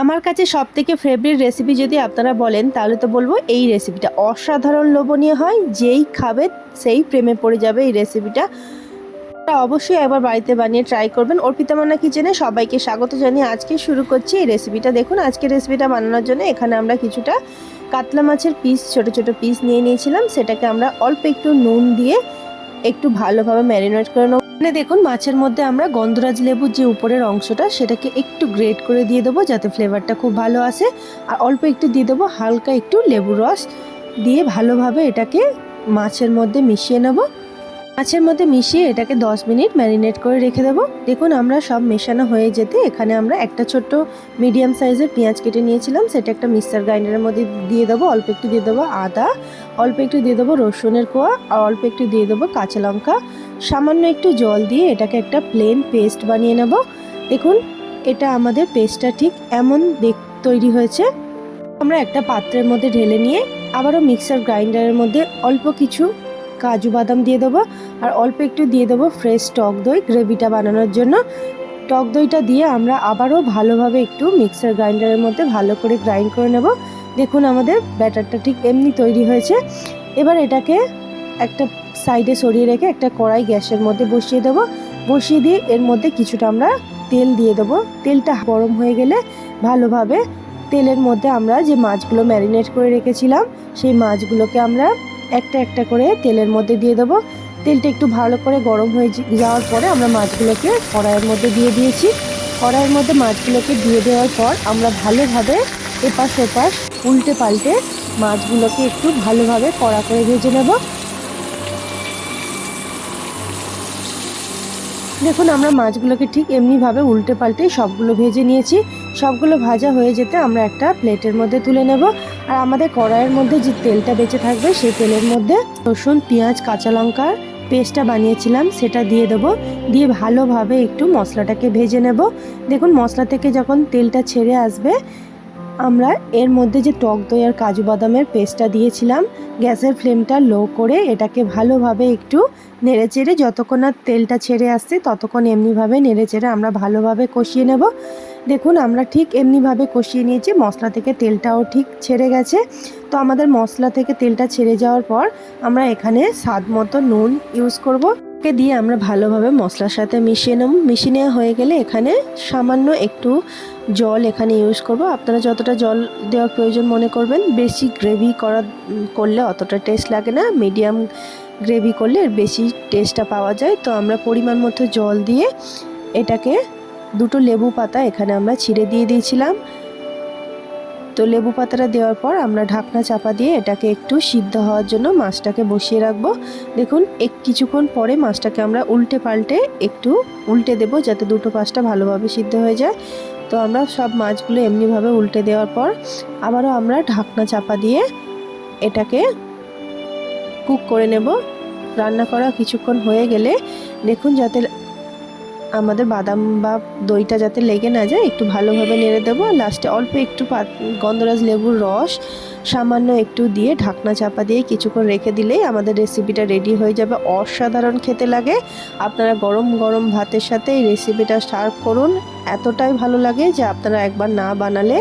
আমার কাছে সবথেকে ফেভারিট রেসিপি যদি আপনারা বলেন তাহলে তো বলবো এই রেসিপিটা অসাধারণ লোভনীয় হয়, যেই খাবে সেই প্রেমে পড়ে যাবে এই রেসিপিটা। অবশ্যই একবার বাড়িতে বানিয়ে ট্রাই করবেন। অর্পিতা মান্না কিচেনে সবাইকে স্বাগত জানিয়ে আজকে শুরু করছি এই রেসিপিটা। দেখুন আজকে রেসিপিটা বানানোর জন্য এখানে আমরা কিছুটা কাতলা মাছের পিস ছোট ছোট পিস নিয়ে নিয়েছিলাম। সেটাকে আমরা অল্প একটু নুন দিয়ে একটু ভালোভাবে ম্যারিনেট করে নেব। দেখুন মাছের মধ্যে আমরা গন্ধরাজ লেবুর যে উপরের অংশটা সেটাকে একটু গ্রেট করে দিয়ে দেবো যাতে ফ্লেভারটা খুব ভালো আসে। আর অল্প একটু দিয়ে দেবো হালকা একটু লেবুর রস দিয়ে ভালোভাবে এটাকে মাছের মধ্যে মিশিয়ে নেব। মাছের মধ্যে মিশিয়ে এটাকে 10 মিনিট ম্যারিনেট করে রেখে দেবো। দেখুন আমরা সব মেশানো হয়ে যেতে এখানে আমরা একটা ছোট্ট মিডিয়াম সাইজের পেঁয়াজ কেটে নিয়েছিলাম, সেটা একটা মিক্সার গ্রাইন্ডারের মধ্যে দিয়ে দেবো। অল্প একটু দিয়ে দেবো আদা, অল্প একটু দিয়ে দেবো রসুনের কোয়া, আর অল্প একটু দিয়ে দেবো কাঁচা লঙ্কা। সামান্য একটু জল দিয়ে এটাকে একটা প্লেন পেস্ট বানিয়ে নেব। দেখুন এটা আমাদের পেস্টটা ঠিক এমন তৈরি হয়েছে। আমরা একটা পাত্রের মধ্যে ঢেলে নিয়ে আবারও মিক্সার গ্রাইন্ডারের মধ্যে অল্প কিছু কাজু বাদাম দিয়ে দেবো আর অল্প একটু দিয়ে দেবো ফ্রেশ টক দই গ্রেভিটা বানানোর জন্য। টক দইটা দিয়ে আমরা আবারও ভালোভাবে একটু মিক্সার গ্রাইন্ডারের মধ্যে ভালো করে গ্রাইন্ড করে নেব। দেখুন আমাদের ব্যাটারটা ঠিক এমনি তৈরি হয়েছে। এবার এটাকে একটা সাইডে সরিয়ে রেখে একটা কড়াই গ্যাসের মধ্যে বসিয়ে দেবো। বসিয়ে দিয়ে এর মধ্যে কিছুটা আমরা তেল দিয়ে দেবো। তেলটা গরম হয়ে গেলে ভালোভাবে তেলের মধ্যে আমরা যে মাছগুলো ম্যারিনেট করে রেখেছিলাম সেই মাছগুলোকে আমরা একটা একটা করে তেলের মধ্যে দিয়ে দেবো। তেলটা একটু ভালো করে গরম হয়ে যাওয়ার পরে আমরা মাছগুলোকে কড়াইয়ের মধ্যে দিয়ে দিয়েছি। কড়াইয়ের মধ্যে মাছগুলোকে দিয়ে দেওয়ার পর আমরা ভালোভাবে এপাশ ওপাশ উল্টে পাল্টে মাছগুলোকে একটু ভালোভাবে কড়া করে ভেজে নেব। দেখুন আমরা মাছগুলোকে ঠিক এমনিভাবে উল্টে পাল্টে সবগুলো ভেজে নিয়েছি। সবগুলো ভাজা হয়ে যেতে আমরা একটা প্লেটের মধ্যে তুলে নেব। আর আমাদের কড়াইয়ের মধ্যে যে তেলটা বেঁচে থাকবে সেই তেলের মধ্যে রসুন পেঁয়াজ কাঁচা লঙ্কার পেস্টটা বানিয়েছিলাম সেটা দিয়ে দেবো। দিয়ে ভালোভাবে একটু মশলাটাকে ভেজে নেব। দেখুন মশলা থেকে যখন তেলটা ছেড়ে আসবে আমরা এর মধ্যে যে টক দই আর কাজু বাদামের পেস্টটা দিয়েছিলাম গ্যাসের ফ্লেমটা লো করে এটাকে ভালোভাবে একটু নেড়েচেড়ে যতক্ষণ না তেলটা ছেড়ে আসছে ততক্ষণ এমনিভাবে নেড়েচেড়ে আমরা ভালোভাবে কষিয়ে নেব। দেখুন আমরা ঠিক এমনিভাবে কষিয়ে নিয়েছি, মশলা থেকে তেলটাও ঠিক ছেড়ে গেছে। তো আমাদের মশলা থেকে তেলটা ছেড়ে যাওয়ার পর আমরা এখানে স্বাদ মতো নুন ইউজ করব। দিয়ে আমরা ভালোভাবে মশলার সাথে মিশিয়ে নেব। মিশিয়ে নেওয়া হয়ে গেলে এখানে সামান্য একটু জল এখানে ইউজ করব। আপনারা যতটা জল দেওয়ার প্রয়োজন মনে করবেন। বেশি গ্রেভি করলে অতটা টেস্ট লাগে না, মিডিয়াম গ্রেভি করলে এর বেশি টেস্টটা পাওয়া যায়। তো আমরা পরিমাণ মতো জল দিয়ে এটাকে দুটো লেবু পাতা এখানে আমরা ছিঁড়ে দিয়ে দিয়েছিলাম। তো লেবু পাতাটা দেওয়ার পর আমরা ঢাকনা চাপা দিয়ে এটাকে একটু সিদ্ধ হওয়ার জন্য মাছটাকে বসিয়ে রাখবো। দেখুন কিছুক্ষণ পরে মাছটাকে আমরা উল্টে পাল্টে একটু উল্টে দেব যাতে দুটো পাশটা ভালোভাবে সিদ্ধ হয়ে যায়। তো আমরা সব মাছগুলো এমনিভাবে উল্টে দেওয়ার পর আবারও আমরা ঢাকনা চাপা দিয়ে এটাকে কুক করে নেব। রান্না করা কিছুক্ষণ হয়ে গেলে দেখুন যাতে আমাদের বাদাম বা দইটা যাতে লেগে না যায় একটু ভালোভাবে নেড়ে দেবো। লাস্টে অল্প একটু গন্ধরাজ লেবুর রস সামান্য একটু দিয়ে ঢাকনা চাপা দিয়ে কিছুক্ষণ রেখে দিলেই আমাদের রেসিপিটা রেডি হয়ে যাবে। অসাধারণ খেতে লাগে। আপনারা গরম গরম ভাতের সাথে এই রেসিপিটা সার্ভ করুন, এতটাই ভালো লাগে যে আপনারা একবার না বানালে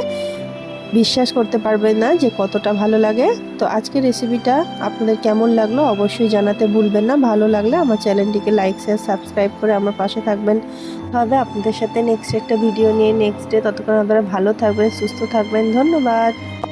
বিশ্বাস করতে পারবেন না যে কতটা ভালো লাগে। তো আজকের রেসিপিটা আপনাদের কেমন লাগলো অবশ্যই জানাতে ভুলবেন না। ভালো লাগলে আমার চ্যানেলটিকে লাইক শেয়ার সাবস্ক্রাইব করে আমার পাশে থাকবেন। তবে আপনাদের সাথে নেক্সট একটা ভিডিও নিয়ে নেক্সট ডে, ততক্ষণ আপনারা ভালো থাকবেন সুস্থ থাকবেন। ধন্যবাদ।